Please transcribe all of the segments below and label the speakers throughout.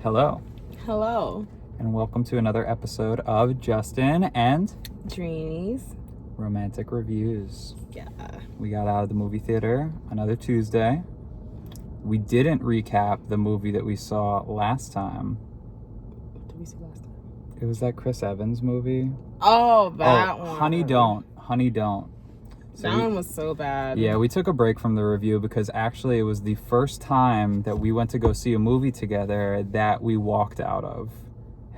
Speaker 1: Hello,
Speaker 2: Hello,
Speaker 1: and welcome to another episode of Justin and
Speaker 2: Dreeny's.
Speaker 1: Romantic Reviews.
Speaker 2: Yeah.
Speaker 1: We got out of the movie theater another Tuesday. We didn't recap the movie that we saw last time.
Speaker 2: What did we see last time?
Speaker 1: It was that Chris Evans movie.
Speaker 2: Oh, that one.
Speaker 1: Honey Don't. So
Speaker 2: that one was so bad.
Speaker 1: Yeah, we took a break from the review because actually it was the first time that we went to go see a movie together that we walked out of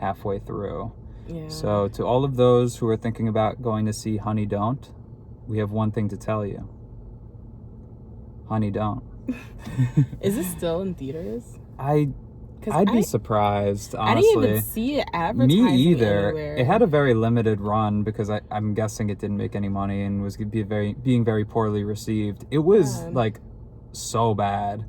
Speaker 1: halfway through.
Speaker 2: Yeah.
Speaker 1: So to all of those who are thinking about going to see Honey Don't, we have one thing to tell you. Honey Don't.
Speaker 2: Is it still in theaters?
Speaker 1: I'd be surprised, honestly.
Speaker 2: I didn't even see it advertising
Speaker 1: Me either.
Speaker 2: anywhere.
Speaker 1: It had a very limited run because I'm guessing it didn't make any money and was being very poorly received. It was like so bad.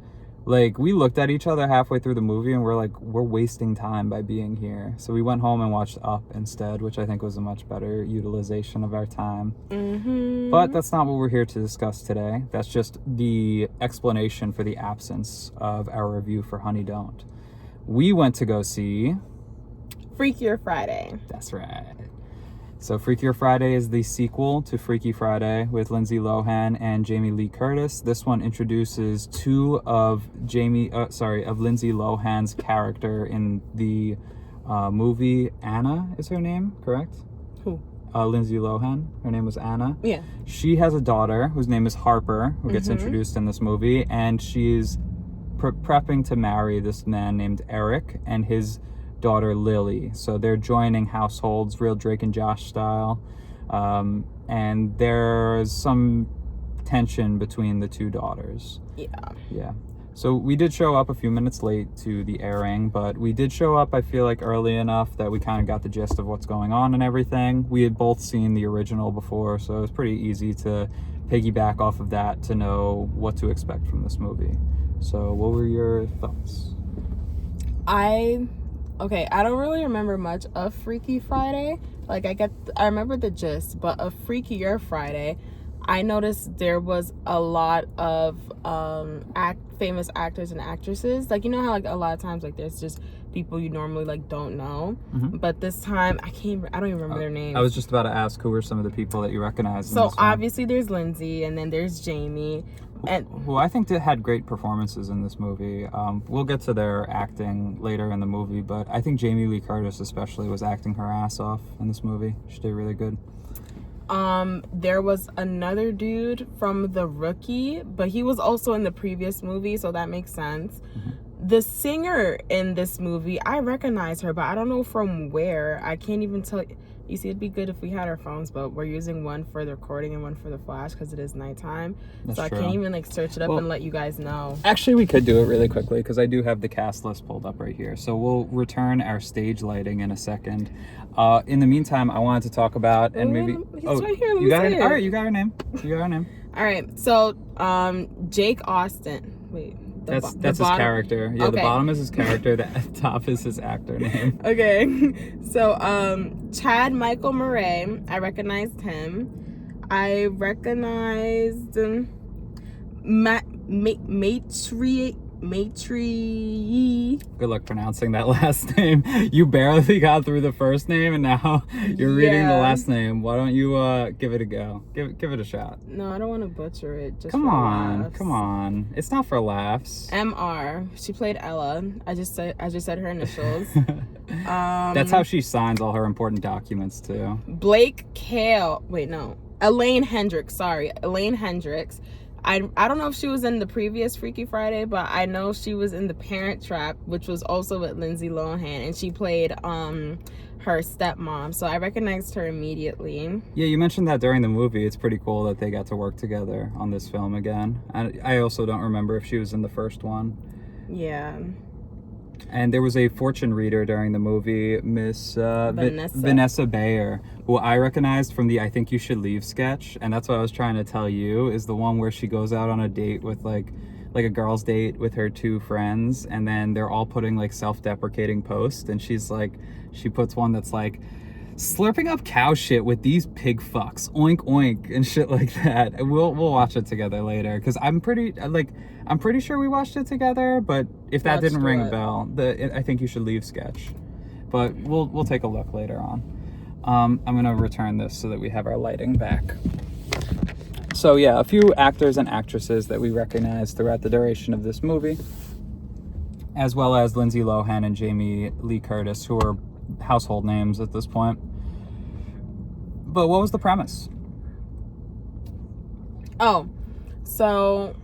Speaker 1: Like, we looked at each other halfway through the movie and we're like, we're wasting time by being here. So we went home and watched Up instead, which I think was a much better utilization of our time.
Speaker 2: Mm-hmm.
Speaker 1: But that's not what we're here to discuss today. That's just the explanation for the absence of our review for Honey Don't. We went to go see
Speaker 2: Freakier Friday.
Speaker 1: That's right. So Freakier Friday is the sequel to Freaky Friday with Lindsay Lohan and Jamie Lee Curtis. This one introduces two of Lindsay Lohan's character in the movie. Anna is her name, correct?
Speaker 2: Who?
Speaker 1: Lindsay Lohan. Her name was Anna.
Speaker 2: Yeah.
Speaker 1: She has a daughter whose name is Harper, who gets introduced in this movie, and she's prepping to marry this man named Eric and his daughter Lily. So they're joining households, real Drake and Josh style, and there's some tension between the two daughters. Yeah. So we did show up a few minutes late to the airing, but we did show up, I feel like, early enough that we kind of got the gist of what's going on and everything. We had both seen the original before, so it was pretty easy to piggyback off of that to know what to expect from this movie. So what were your thoughts?
Speaker 2: I don't really remember much of Freaky Friday. Like, I remember the gist, but of Freakier Friday, I noticed there was a lot of famous actors and actresses. Like, you know how like a lot of times like there's just people you normally like don't know, but this time I don't even remember their names.
Speaker 1: I was just about to ask who were some of the people that you recognized.
Speaker 2: So obviously there's Lindsay, and then there's Jamie, and
Speaker 1: who I think had great performances in this movie. We'll get to their acting later in the movie, but I think Jamie Lee Curtis especially was acting her ass off in this movie. She did really good.
Speaker 2: There was another dude from The Rookie, but he was also in the previous movie, so that makes sense. The singer in this movie, I recognize her, but I don't know from where. I can't even tell you. You see, it'd be good if we had our phones, but we're using one for the recording and one for the flash because it is nighttime.
Speaker 1: That's
Speaker 2: so
Speaker 1: true.
Speaker 2: I can't even like search it up and let you guys know.
Speaker 1: Actually, we could do it really quickly because I do have the cast list pulled up right here. So we'll return our stage lighting in a second. In the meantime, I wanted to talk about
Speaker 2: He's right here.
Speaker 1: You got it. All right, you got her name.
Speaker 2: All right. So, Jake Austin. Wait.
Speaker 1: That's his character. Yeah, okay. The bottom is his character. The top is his actor name.
Speaker 2: Okay. So, Chad Michael Murray. I recognized him. I recognized Matri.
Speaker 1: Good luck pronouncing that last name. You barely got through the first name, and now you're reading the last name. Why don't you give it a go? Give it a shot.
Speaker 2: No, I don't want to butcher it. Just
Speaker 1: come on. It's not for laughs.
Speaker 2: MR. She played Ella. I just said her initials.
Speaker 1: That's how she signs all her important documents too.
Speaker 2: Elaine Hendricks. Sorry, Elaine Hendricks. I don't know if she was in the previous Freaky Friday, but I know she was in The Parent Trap, which was also with Lindsay Lohan, and she played her stepmom. So I recognized her immediately. Yeah,
Speaker 1: you mentioned that during the movie. It's pretty cool that they got to work together on this film again. I also don't remember if she was in the first one.
Speaker 2: Yeah.
Speaker 1: And there was a fortune reader during the movie, Miss Vanessa Bayer, who I recognized from the I Think You Should Leave sketch. And that's what I was trying to tell you, is the one where she goes out on a date with like a girl's date with her two friends, and then they're all putting like self-deprecating posts, and she puts one that's like, slurping up cow shit with these pig fucks, oink oink and shit like that. And we'll watch it together later, because I'm pretty sure we watched it together. But if that didn't ring a bell, I think you should leave sketch. But we'll take a look later on. I'm gonna return this so that we have our lighting back. So yeah, a few actors and actresses that we recognize throughout the duration of this movie, as well as Lindsay Lohan and Jamie Lee Curtis, who are household names at this point. But what was the premise?
Speaker 2: Oh, so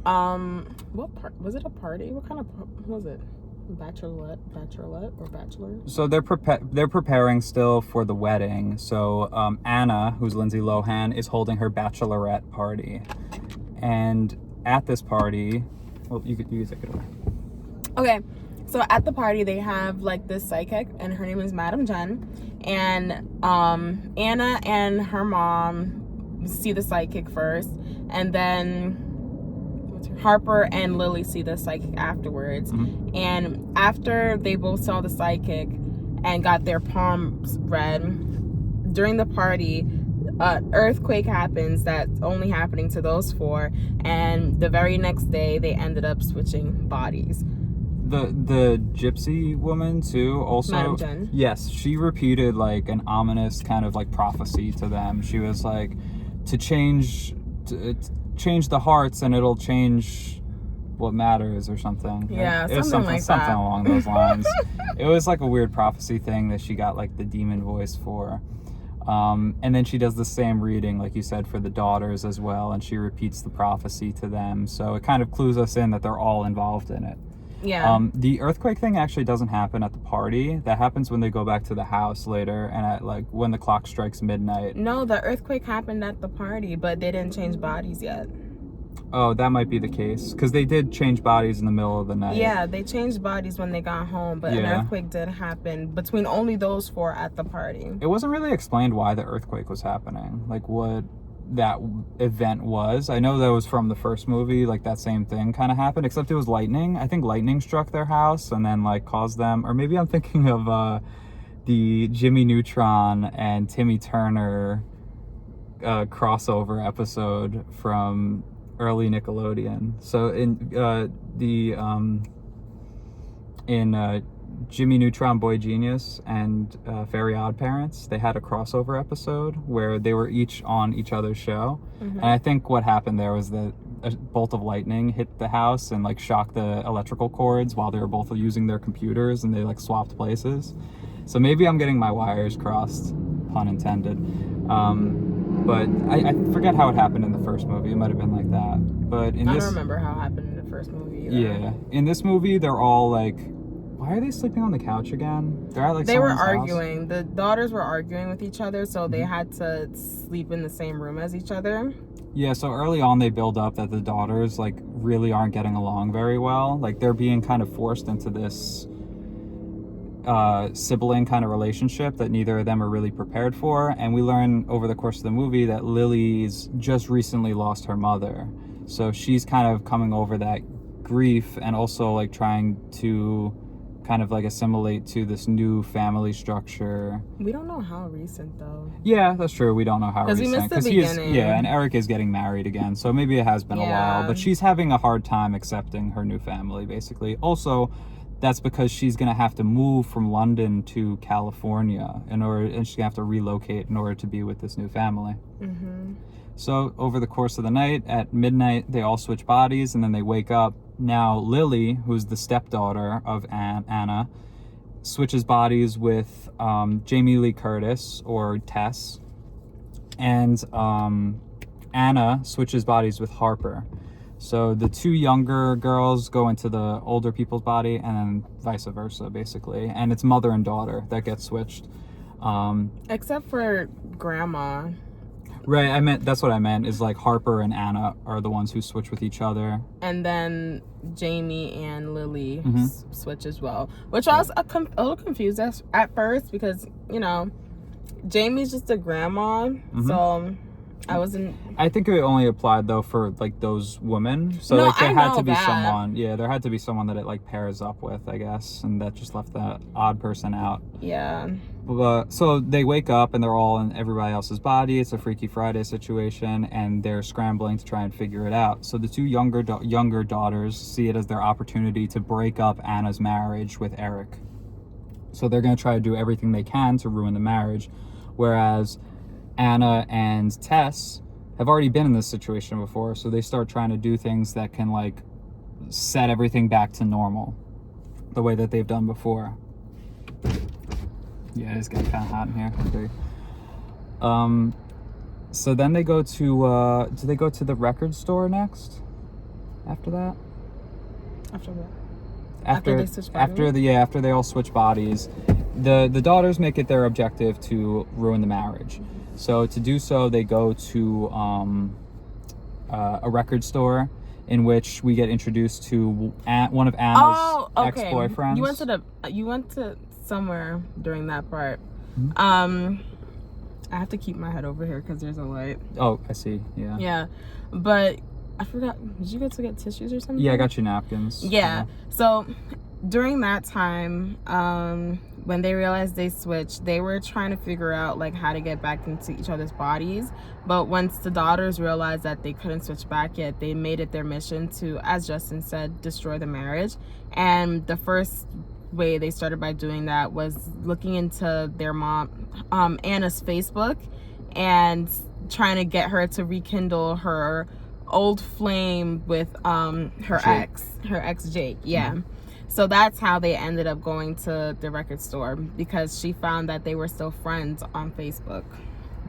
Speaker 2: what part was it? A party? What kind of was it? Bachelorette or bachelor?
Speaker 1: So they're preparing still for the wedding. So Anna, who's Lindsay Lohan, is holding her bachelorette party, and at this party, well, you take it away.
Speaker 2: Okay. So at the party, they have like this psychic, and her name is Madam Jen. And Anna and her mom see the psychic first, and then Harper and Lily see the psychic afterwards. Mm-hmm. And after they both saw the psychic and got their palms read, during the party, earthquake happens that's only happening to those four. And the very next day, they ended up switching bodies.
Speaker 1: The gypsy woman too also,
Speaker 2: Madam Jen.
Speaker 1: Yes, she repeated like an ominous kind of like prophecy to them. She was like, to change the hearts and it'll change what matters or something.
Speaker 2: Yeah,
Speaker 1: it was something along those lines. It was like a weird prophecy thing that she got like the demon voice for. And then she does the same reading, like you said, for the daughters as well, and she repeats the prophecy to them. So it kind of clues us in that they're all involved in it.
Speaker 2: Yeah.
Speaker 1: The earthquake thing actually doesn't happen at the party. That happens when they go back to the house later, and at like when the clock strikes midnight.
Speaker 2: No, the earthquake happened at the party, but they didn't change bodies yet.
Speaker 1: Oh, that might be the case, because they did change bodies in the middle of the night.
Speaker 2: Yeah, they changed bodies when they got home, but an earthquake did happen between only those four at the party.
Speaker 1: It wasn't really explained why the earthquake was happening, like what that event was. I know that was from the first movie, like that same thing kind of happened, except it was lightning. I think lightning struck their house and then like caused them, or maybe I'm thinking of the Jimmy Neutron and Timmy Turner crossover episode from early Nickelodeon. So in Jimmy Neutron Boy Genius and Fairy Odd Parents, they had a crossover episode where they were each on each other's show. Mm-hmm. And I think what happened there was that a bolt of lightning hit the house and like shocked the electrical cords while they were both using their computers, and they like swapped places. So maybe I'm getting my wires crossed, pun intended. But I forget how it happened in the first movie. It might have been like that. But I
Speaker 2: don't remember how it happened in the first movie either.
Speaker 1: Yeah. In this movie, they're all like, why are they sleeping on the couch again? They're at like
Speaker 2: they were
Speaker 1: house.
Speaker 2: arguing. The daughters were arguing with each other, so they had to sleep in the same room as each other.
Speaker 1: Yeah, so early on they build up that the daughters like really aren't getting along very well. Like they're being kind of forced into this sibling kind of relationship that neither of them are really prepared for. And we learn over the course of the movie that Lily's just recently lost her mother. So she's kind of coming over that grief and also like trying to kind of like assimilate to this new family structure.
Speaker 2: We don't know how recent though.
Speaker 1: Yeah, that's true. We don't know how recent.
Speaker 2: Because we missed the beginning.
Speaker 1: And Eric is getting married again, so maybe it has been a while. But she's having a hard time accepting her new family, basically. Also, that's because she's gonna have to move from London to California and she's gonna have to relocate in order to be with this new family. Mm-hmm. So over the course of the night, at midnight, they all switch bodies, and then they wake up. Now Lily, who's the stepdaughter of Anna, switches bodies with Jamie Lee Curtis, or Tess, and Anna switches bodies with Harper. So the two younger girls go into the older people's body, and then vice versa, basically. And it's mother and daughter that get switched.
Speaker 2: Except for Grandma.
Speaker 1: Right, that's what I meant, is like Harper and Anna are the ones who switch with each other.
Speaker 2: And then Jamie and Lily switch as well. Which I was a little confused at first because, you know, Jamie's just a grandma. So I wasn't.
Speaker 1: I think it only applied though for like those women. So
Speaker 2: No,
Speaker 1: like there
Speaker 2: I
Speaker 1: had
Speaker 2: know
Speaker 1: to be
Speaker 2: that.
Speaker 1: someone. Yeah, there had to be someone that it like pairs up with, I guess, and that just left that odd person out.
Speaker 2: Yeah.
Speaker 1: But so they wake up and they're all in everybody else's body. It's a Freaky Friday situation, and they're scrambling to try and figure it out. So the two younger daughters see it as their opportunity to break up Anna's marriage with Eric. So they're going to try to do everything they can to ruin the marriage, whereas Anna and Tess have already been in this situation before, so they start trying to do things that can like set everything back to normal, the way that they've done before. Yeah, it's getting kind of hot in here. Okay. So then they go to do they go to the record store next? After that?
Speaker 2: After what?
Speaker 1: After
Speaker 2: they switch bodies?
Speaker 1: After they all switch bodies, the daughters make it their objective to ruin the marriage. So to do so, they go to a record store in which we get introduced to one of Anna's ex-boyfriends.
Speaker 2: You went to somewhere during that part.
Speaker 1: Mm-hmm.
Speaker 2: I have to keep my head over here because there's a light.
Speaker 1: Oh, I see. Yeah.
Speaker 2: Yeah, but I forgot. Did you go to get tissues or something?
Speaker 1: Yeah, I got you napkins.
Speaker 2: Yeah. So during that time, when they realized they switched, they were trying to figure out like how to get back into each other's bodies. But once the daughters realized that they couldn't switch back yet, they made it their mission to, as Justin said, destroy the marriage. And the first way they started by doing that was looking into their mom, Anna's Facebook, and trying to get her to rekindle her old flame with her ex Jake. Yeah. Mm-hmm. So that's how they ended up going to the record store, because she found that they were still friends on Facebook.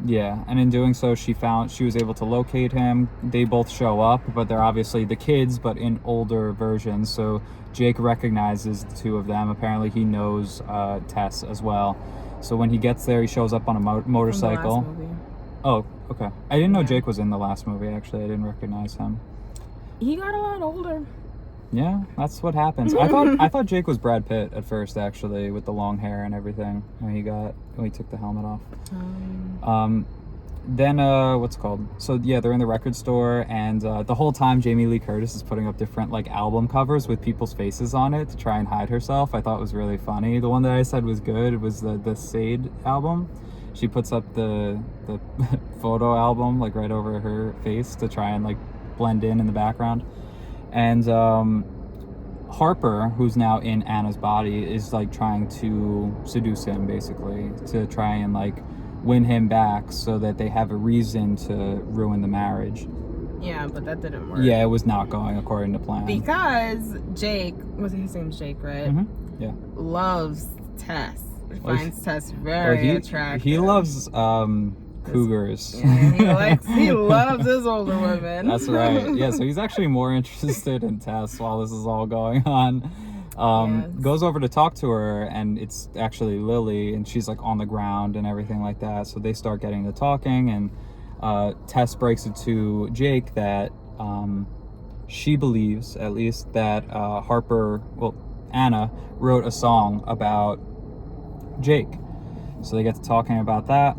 Speaker 1: Yeah, and in doing so, she was able to locate him. They both show up, but they're obviously the kids, but in older versions. So Jake recognizes the two of them. Apparently, he knows Tess as well. So when he gets there, he shows up on a motorcycle.
Speaker 2: From the last movie.
Speaker 1: Oh, okay. I didn't know Jake was in the last movie. Actually, I didn't recognize him.
Speaker 2: He got a lot older.
Speaker 1: Yeah, that's what happens. I thought Jake was Brad Pitt at first, actually, with the long hair and everything when he took the helmet off. Then what's it called? So yeah, they're in the record store, and the whole time Jamie Lee Curtis is putting up different like album covers with people's faces on it to try and hide herself. I thought it was really funny. The one that I said was good was the Sade album. She puts up the photo album like right over her face to try and like blend in the background. And Harper, who's now in Anna's body, is like trying to seduce him, basically, to try and like win him back so that they have a reason to ruin the marriage.
Speaker 2: Yeah, but that didn't work.
Speaker 1: Yeah, it was not going according to plan.
Speaker 2: Because Jake, his name's Jake, right?
Speaker 1: Mm-hmm. Yeah.
Speaker 2: Loves Tess. Finds Tess very attractive.
Speaker 1: He loves cougars.
Speaker 2: Yeah, he loves his older women.
Speaker 1: That's right. Yeah, so he's actually more interested in Tess while this is all going on. Goes over to talk to her, and it's actually Lily, and she's like on the ground and everything like that. So they start getting to talking, and Tess breaks it to Jake that she believes, at least, that Anna wrote a song about Jake. So they get to talking about that,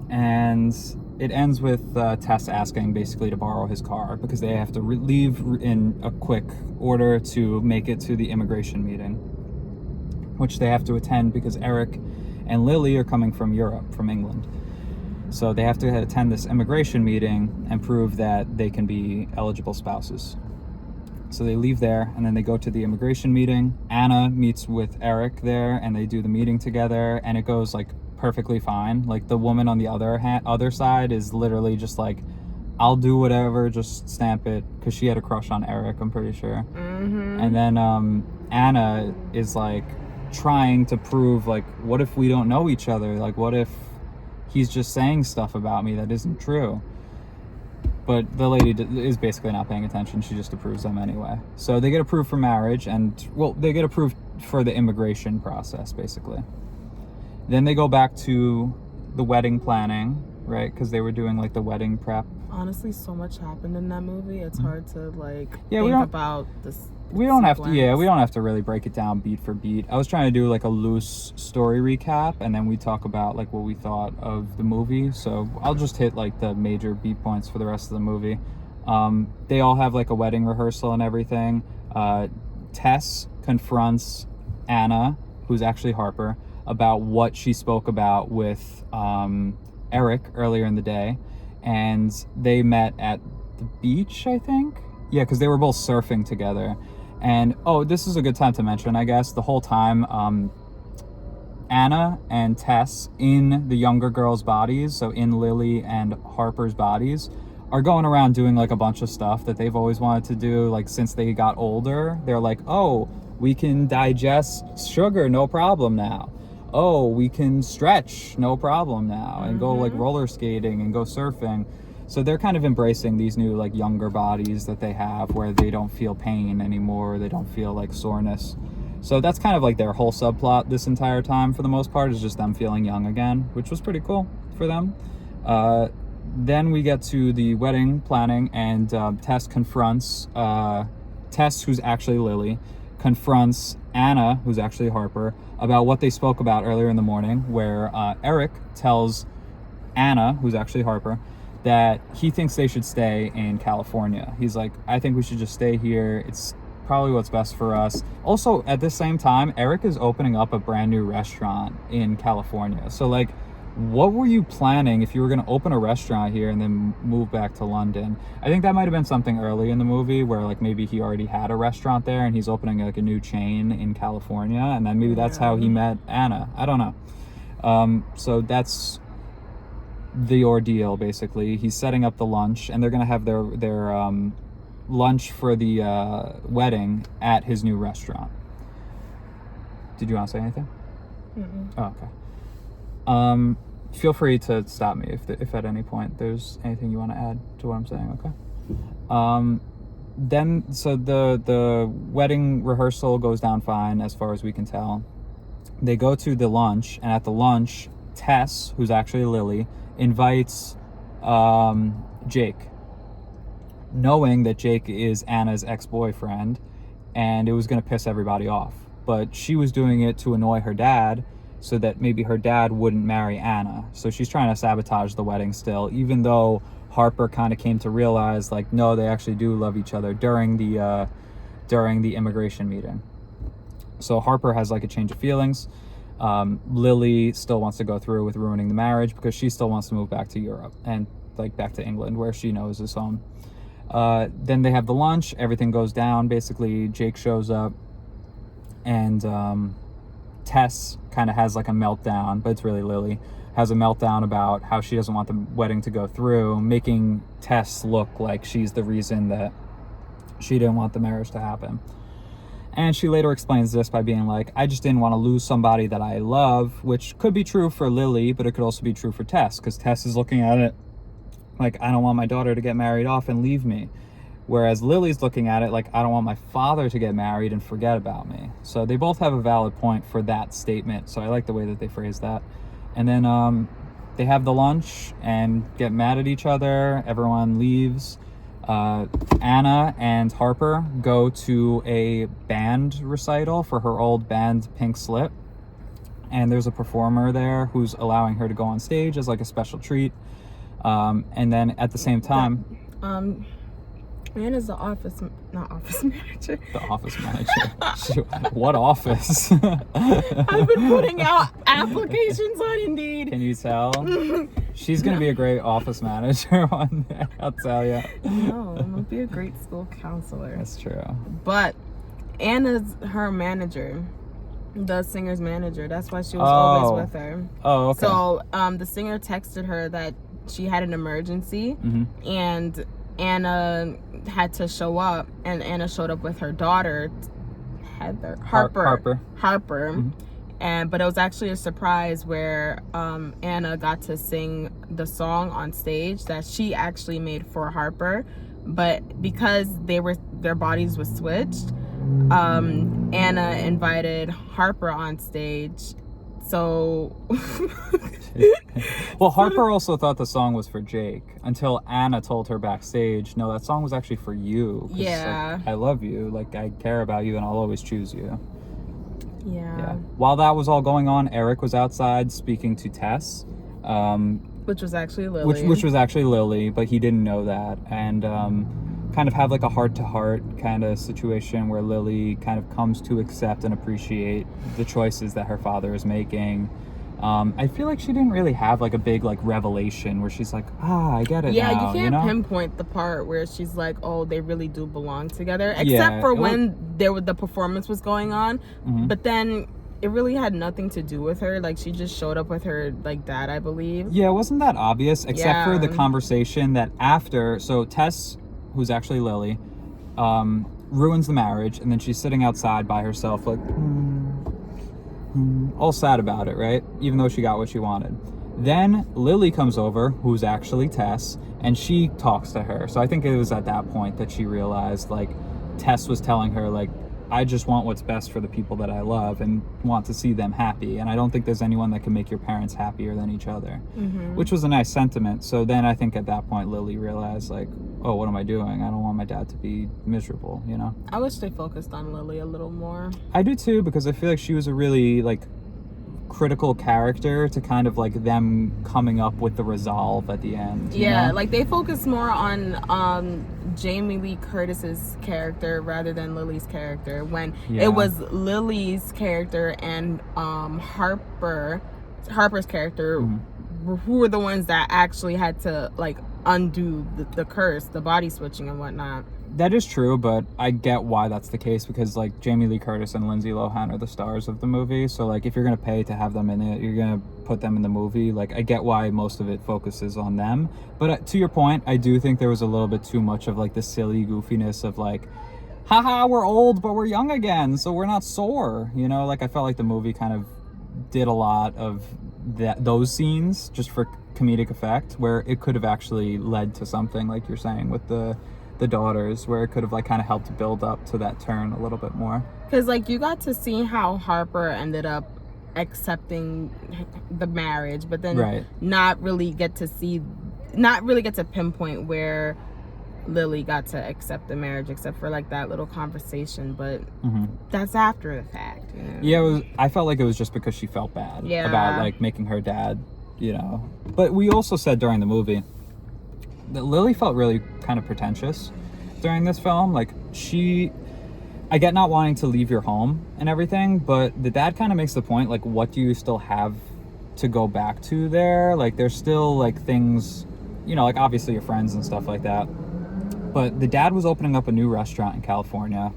Speaker 1: and it ends with Tess asking basically to borrow his car because they have to leave in a quick order to make it to the immigration meeting, which they have to attend because Eric and Lily are coming from Europe, from England. So they have to attend this immigration meeting and prove that they can be eligible spouses. So they leave there, and then they go to the immigration meeting. Anna meets with Eric there, and they do the meeting together, and it goes like perfectly fine. Like the woman on the other side is literally just like, I'll do whatever, just stamp it, because she had a crush on Eric, I'm pretty sure. Mm-hmm. And then Anna is like trying to prove like, what if we don't know each other? Like, what if he's just saying stuff about me that isn't true? But the lady is basically not paying attention. She just approves them anyway. So they get approved for marriage, and they get approved for the immigration process, basically. Then they go back to the wedding planning, right? Because they were doing like the wedding prep.
Speaker 2: Honestly, so much happened in that movie. It's hard to like
Speaker 1: think
Speaker 2: about this
Speaker 1: we don't have to. Yeah, we don't have to really break it down beat for beat. I was trying to do like a loose story recap, and then we talk about like what we thought of the movie. So I'll just hit like the major beat points for the rest of the movie. They all have like a wedding rehearsal and everything. Tess confronts Anna, who's actually Harper, about what she spoke about with Eric earlier in the day, and they met at the beach, I think. Yeah, because they were both surfing together. And this is a good time to mention, I guess, the whole time Anna and Tess in the younger girls' bodies, so in Lily and Harper's bodies, are going around doing like a bunch of stuff that they've always wanted to do, like since they got older. They're like, oh, we can digest sugar, no problem now. Oh, we can stretch, no problem now, and go like roller skating and go surfing. So they're kind of embracing these new like younger bodies that they have, where they don't feel pain anymore, they don't feel like soreness. So that's kind of like their whole subplot this entire time, for the most part, is just them feeling young again, which was pretty cool for them. Then we get to the wedding planning, and Tess confronts Tess, who's actually Lily, confronts Anna, who's actually Harper, about what they spoke about earlier in the morning, where Eric tells Anna, who's actually Harper, that he thinks they should stay in California. He's like, I think we should just stay here. It's probably what's best for us. Also, at the same time, Eric is opening up a brand new restaurant in California. So like, what were you planning if you were going to open a restaurant here and then move back to London? I think that might have been something early in the movie, where like maybe he already had a restaurant there and he's opening like a new chain in California, and then maybe that's how he met Anna. I don't know. So that's the ordeal, basically. He's setting up the lunch, and they're going to have their lunch for the wedding at his new restaurant. Did you want to say anything? Oh, okay. Feel free to stop me if at any point there's anything you want to add to what I'm saying, okay? Then, so the wedding rehearsal goes down fine as far as we can tell. They go to the lunch, and at the lunch, Tess, who's actually Lily, invites Jake, knowing that Jake is Anna's ex-boyfriend, and it was going to piss everybody off. But she was doing it to annoy her dad, so that maybe her dad wouldn't marry Anna. So she's trying to sabotage the wedding still, even though Harper kind of came to realize, like, no, they actually do love each other during the immigration meeting. So Harper has like a change of feelings. Lily still wants to go through with ruining the marriage because she still wants to move back to Europe and like back to England, where she knows is home. Then they have the lunch, everything goes down. Basically, Jake shows up, and Tess kind of has like a meltdown, but it's really Lily, has a meltdown about how she doesn't want the wedding to go through, making Tess look like she's the reason that she didn't want the marriage to happen. And she later explains this by being like, I just didn't want to lose somebody that I love, which could be true for Lily, but it could also be true for Tess, because Tess is looking at it like, I don't want my daughter to get married off and leave me. Whereas Lily's looking at it like, I don't want my father to get married and forget about me. So they both have a valid point for that statement. So I like the way that they phrase that. And then they have the lunch and get mad at each other. Everyone leaves. Anna and Harper go to a band recital for her old band Pink Slip. And there's a performer there who's allowing her to go on stage as like a special treat. And then at the same time...
Speaker 2: Anna's the not office manager.
Speaker 1: The office manager. Shoot, what office?
Speaker 2: I've been putting out applications on Indeed.
Speaker 1: Can you tell? She's going to be a great office manager one day, I'll tell you.
Speaker 2: No, I'm going to be a great school counselor.
Speaker 1: That's true.
Speaker 2: But Anna's her manager, the singer's manager. That's why she was always with her.
Speaker 1: Oh, okay.
Speaker 2: So the singer texted her that she had an emergency, and Anna had to show up, and Anna showed up with her daughter, Harper. But it was actually a surprise where Anna got to sing the song on stage that she actually made for Harper, but because their bodies were switched, Anna invited Harper on stage So
Speaker 1: Well, Harper also thought the song was for Jake until Anna told her backstage, no, that song was actually for you. 'Cause,
Speaker 2: yeah.
Speaker 1: like, I love you. Like, I care about you and I'll always choose you.
Speaker 2: Yeah.
Speaker 1: While that was all going on, Eric was outside speaking to Tess.
Speaker 2: Which was actually Lily.
Speaker 1: Which was actually Lily, but he didn't know that. And kind of have like a heart-to-heart kind of situation where Lily kind of comes to accept and appreciate the choices that her father is making. I feel like she didn't really have like a big like revelation where she's like, I get it now,
Speaker 2: you can't
Speaker 1: know?
Speaker 2: pinpoint the part where she's like, oh, they really do belong together, except for when the performance was going on. But then it really had nothing to do with her. Like, she just showed up with her like dad, I believe.
Speaker 1: Yeah, it wasn't that obvious, except for the conversation that after. So Tess, who's actually Lily, ruins the marriage, and then she's sitting outside by herself, like, all sad about it, right? Even though she got what she wanted. Then Lily comes over, who's actually Tess, and she talks to her. So I think it was at that point that she realized, like, Tess was telling her, like, I just want what's best for the people that I love and want to see them happy. And I don't think there's anyone that can make your parents happier than each other, which was a nice sentiment. So then I think at that point, Lily realized, like, oh, what am I doing? I don't want my dad to be miserable, you know?
Speaker 2: I wish they focused on Lily a little more.
Speaker 1: I do too, because I feel like she was a really, like, critical character to kind of like them coming up with the resolve at the end. You know?
Speaker 2: Like they focus more on Jamie Lee Curtis's character rather than Lily's character, when it was Lily's character and Harper's character who were the ones that actually had to like undo the curse, the body switching and whatnot.
Speaker 1: That is true, but I get why that's the case, because like Jamie Lee Curtis and Lindsay Lohan are the stars of the movie. So like if you're gonna pay to have them in it, you're gonna put them in the movie. Like I get why most of it focuses on them. But to your point, I do think there was a little bit too much of like the silly goofiness of like, haha, we're old but we're young again, so we're not sore. You know, like I felt like the movie kind of did a lot of those scenes just for comedic effect, where it could have actually led to something like you're saying with the daughters, where it could have like kind of helped build up to that turn a little bit more.
Speaker 2: Because like you got to see how Harper ended up accepting the marriage, but then not really get to pinpoint where Lily got to accept the marriage, except for like that little conversation. But that's after the fact, you know?
Speaker 1: Yeah, I felt like it was just because she felt bad about like making her dad, you know. But we also said during the movie that Lily felt really kind of pretentious during this film. Like I get not wanting to leave your home and everything, but the dad kind of makes the point, like, what do you still have to go back to there? Like, there's still like things, you know, like obviously your friends and stuff like that. But the dad was opening up a new restaurant in California.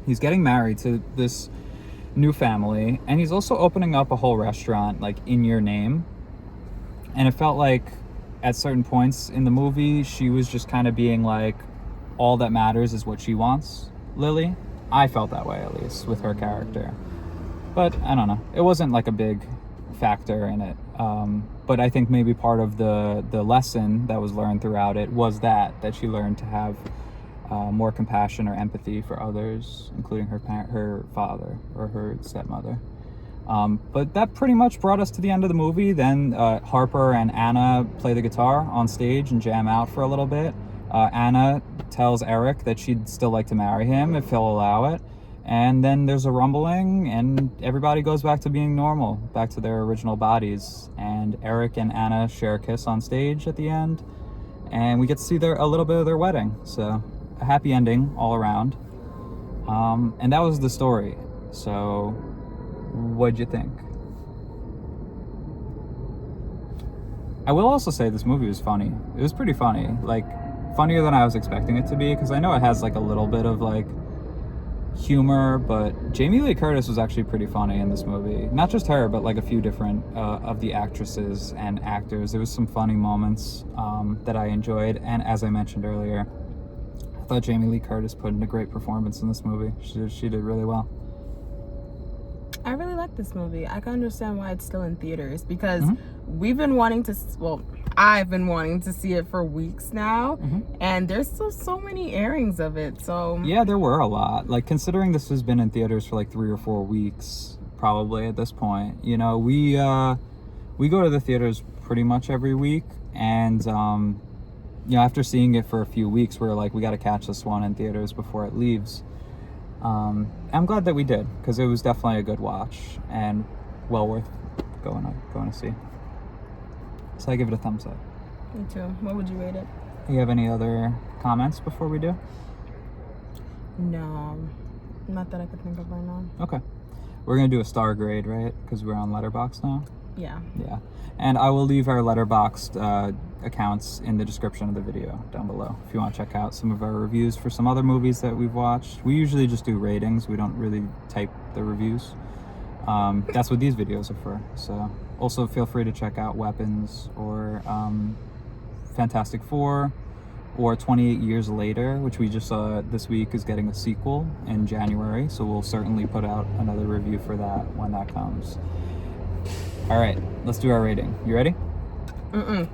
Speaker 1: He's getting married to this new family, and he's also opening up a whole restaurant like in your name. And it felt like at certain points in the movie, she was just kind of being like, all that matters is what she wants, Lily. I felt that way, at least, with her character. But I don't know. It wasn't like a big factor in it. But I think maybe part of the lesson that was learned throughout it was that she learned to have more compassion or empathy for others, including her father or her stepmother. But that pretty much brought us to the end of the movie. Then Harper and Anna play the guitar on stage and jam out for a little bit. Anna tells Eric that she'd still like to marry him if he'll allow it. And then there's a rumbling and everybody goes back to being normal, back to their original bodies. And Eric and Anna share a kiss on stage at the end. And we get to see a little bit of their wedding. So a happy ending all around. And that was the story. So what'd you think? I will also say this movie was funny. It was pretty funny. Like, funnier than I was expecting it to be, because I know it has like a little bit of like humor, but Jamie Lee Curtis was actually pretty funny in this movie. Not just her, but like a few different of the actresses and actors. There was some funny moments that I enjoyed, and as I mentioned earlier, I thought Jamie Lee Curtis put in a great performance in this movie. She did really well.
Speaker 2: I really like this movie. I can understand why it's still in theaters, because we've been wanting to, I've been wanting to see it for weeks now, and there's still so many airings of it. So
Speaker 1: yeah, there were a lot. Like, considering this has been in theaters for like 3 or 4 weeks, probably at this point. You know, we go to the theaters pretty much every week, and you know, after seeing it for a few weeks, we're like, we got to catch this one in theaters before it leaves. I'm glad that we did, because it was definitely a good watch and well worth going to see. So I give it a thumbs up.
Speaker 2: Me too. What would you rate it?
Speaker 1: You have any other comments before we do?
Speaker 2: No, not that I could think of right now.
Speaker 1: Okay. We're going to do a star grade, right? Because we're on Letterboxd now?
Speaker 2: Yeah.
Speaker 1: Yeah. And I will leave our Letterboxd accounts in the description of the video down below if you want to check out some of our reviews for some other movies that we've watched. We usually just do ratings. We don't really type the reviews. That's what these videos are for. So also feel free to check out Weapons or Fantastic Four, or 28 Years Later, which we just saw this week is getting a sequel in January. So we'll certainly put out another review for that when that comes. All right, let's do our rating. You ready?
Speaker 2: Okay.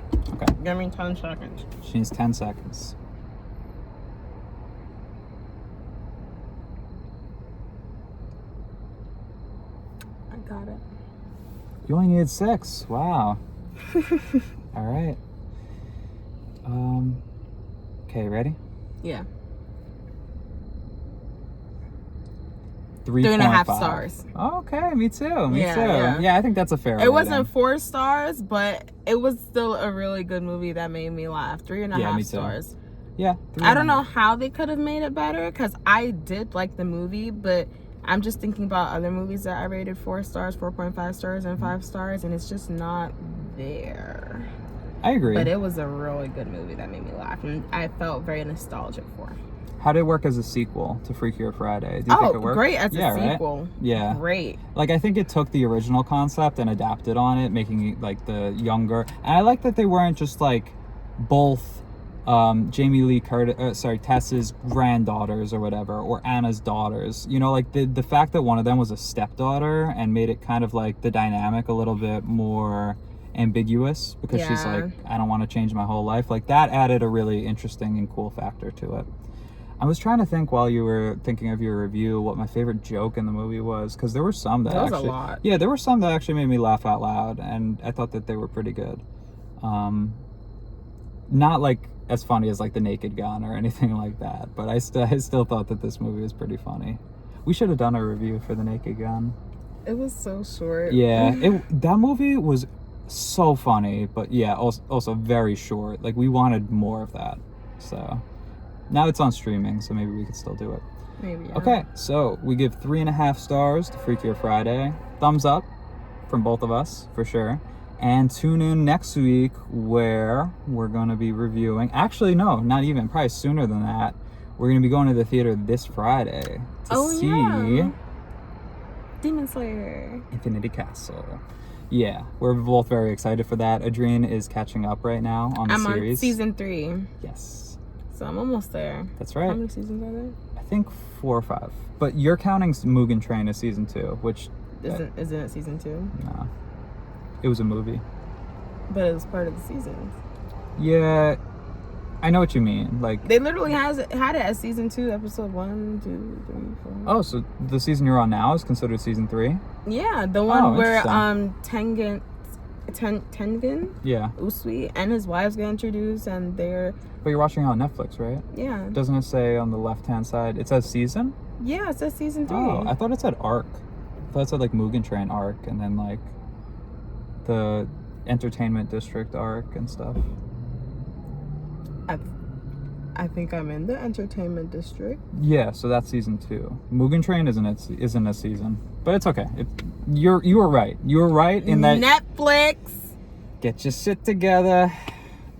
Speaker 2: Give me 10 seconds.
Speaker 1: She needs 10 seconds.
Speaker 2: I got it.
Speaker 1: You only needed 6. Wow. All right. Okay, ready?
Speaker 2: Yeah.
Speaker 1: 3.5
Speaker 2: stars.
Speaker 1: Oh, okay, me too. Me
Speaker 2: Yeah,
Speaker 1: too.
Speaker 2: yeah.
Speaker 1: Yeah, I think that's a fair
Speaker 2: It
Speaker 1: rating.
Speaker 2: wasn't 4 stars, but it was still a really good movie that made me laugh. 3.5
Speaker 1: Yeah, me too.
Speaker 2: stars.
Speaker 1: Yeah.
Speaker 2: I don't know how they could have made it better, because I did like the movie, but I'm just thinking about other movies that I rated 4 stars, 4.5 stars, and 5 stars, and it's just not there.
Speaker 1: I agree.
Speaker 2: But it was a really good movie that made me laugh, and I felt very nostalgic for it.
Speaker 1: How did it work as a sequel to Freakier Friday? Do you think it worked?
Speaker 2: Great as a
Speaker 1: right?
Speaker 2: sequel.
Speaker 1: Yeah.
Speaker 2: Great.
Speaker 1: Like, I think it took the original concept and adapted on it, making it like the younger. And I like that they weren't just like both Jamie Lee Curtis, Tess's granddaughters or whatever, or Anna's daughters. You know, like the fact that one of them was a stepdaughter and made it kind of like the dynamic a little bit more ambiguous, because she's like, I don't want to change my whole life. Like, that added a really interesting and cool factor to it. I was trying to think while you were thinking of your review what my favorite joke in the movie was, because there were some that
Speaker 2: There was
Speaker 1: actually,
Speaker 2: a lot.
Speaker 1: Yeah, there were some that actually made me laugh out loud, and I thought that they were pretty good. Not like as funny as like The Naked Gun or anything like that, but I still thought that this movie was pretty funny. We should have done a review for The Naked Gun.
Speaker 2: It was so short.
Speaker 1: Yeah, that movie was so funny, but yeah, also very short. Like, we wanted more of that. So now it's on streaming, so maybe we could still do it.
Speaker 2: Maybe. Yeah.
Speaker 1: Okay, so we give 3.5 stars to Freakier Friday. Thumbs up from both of us, for sure. And tune in next week where we're going to be reviewing. Actually, no, not even. Probably sooner than that. We're going to be going to the theater this Friday to see
Speaker 2: Demon Slayer.
Speaker 1: Infinity Castle. Yeah, we're both very excited for that. Adrienne is catching up right now on the series.
Speaker 2: I'm on season 3.
Speaker 1: Yes.
Speaker 2: So I'm almost there.
Speaker 1: That's right.
Speaker 2: How many seasons are there?
Speaker 1: I think 4 or 5. But you're counting Mugen Train as season 2, which...
Speaker 2: Isn't it season 2?
Speaker 1: No. It was a movie.
Speaker 2: But it was part of the season.
Speaker 1: Yeah, I know what you mean. Like,
Speaker 2: they literally had it as season 2, episode 1, 2, 3, 4.
Speaker 1: Oh, so the season you're on now is considered season 3?
Speaker 2: Yeah, the one where
Speaker 1: interesting.
Speaker 2: Tengen
Speaker 1: Yeah.
Speaker 2: Usui and his wives get introduced, and they're...
Speaker 1: But you're watching it on Netflix, right?
Speaker 2: Yeah.
Speaker 1: Doesn't it say on the left-hand side, it says season?
Speaker 2: Yeah, it says season 3.
Speaker 1: Oh, I thought it said arc. I thought it said like Mugen Train arc, and then like the Entertainment District arc and stuff.
Speaker 2: I think I'm in the Entertainment District.
Speaker 1: Yeah, so that's season 2. Mugen Train isn't a season, but it's okay. You were right. You were right in that.
Speaker 2: Netflix.
Speaker 1: Get your shit together.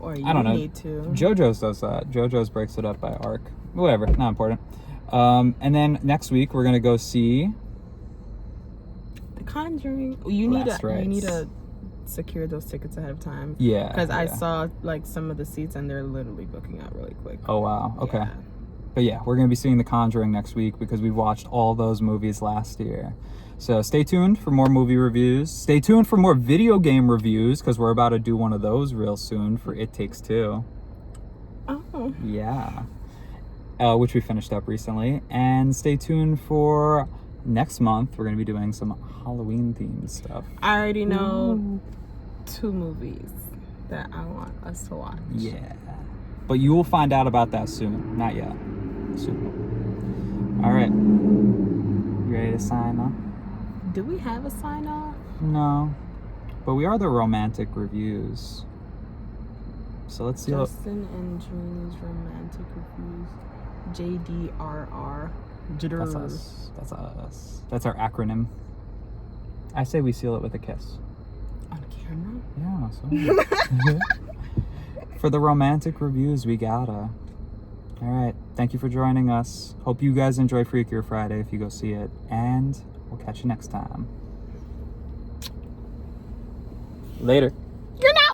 Speaker 2: Or you
Speaker 1: I don't know.
Speaker 2: need to.
Speaker 1: JoJo's does that. JoJo's breaks it up by arc. Whatever, not important. And then next week we're gonna go see
Speaker 2: The Conjuring. You need to secure those tickets ahead of time.
Speaker 1: Yeah.
Speaker 2: Because I saw like some of the seats and they're literally booking out really quick.
Speaker 1: Oh wow. Okay.
Speaker 2: Yeah.
Speaker 1: But yeah, we're gonna be seeing The Conjuring next week because we watched all those movies last year. So stay tuned for more movie reviews. Stay tuned for more video game reviews because we're about to do one of those real soon for It Takes Two.
Speaker 2: Oh.
Speaker 1: Yeah. Which we finished up recently. And stay tuned for next month we're gonna be doing some Halloween themed stuff.
Speaker 2: I already know
Speaker 1: Ooh.
Speaker 2: 2 movies that I want us to watch.
Speaker 1: Yeah. But you will find out about that soon. Not yet. Soon. All right. You ready to sign off?
Speaker 2: Do we have a sign off?
Speaker 1: No. But we are the romantic reviews. So let's see.
Speaker 2: Justin and Dreeny's romantic reviews. JDRR.
Speaker 1: That's us. That's us. That's our acronym. I say we seal it with a kiss.
Speaker 2: On camera?
Speaker 1: Yeah. So. For the romantic reviews, we gotta. All right. Thank you for joining us. Hope you guys enjoy Freakier Friday if you go see it. And we'll catch you next time. Later.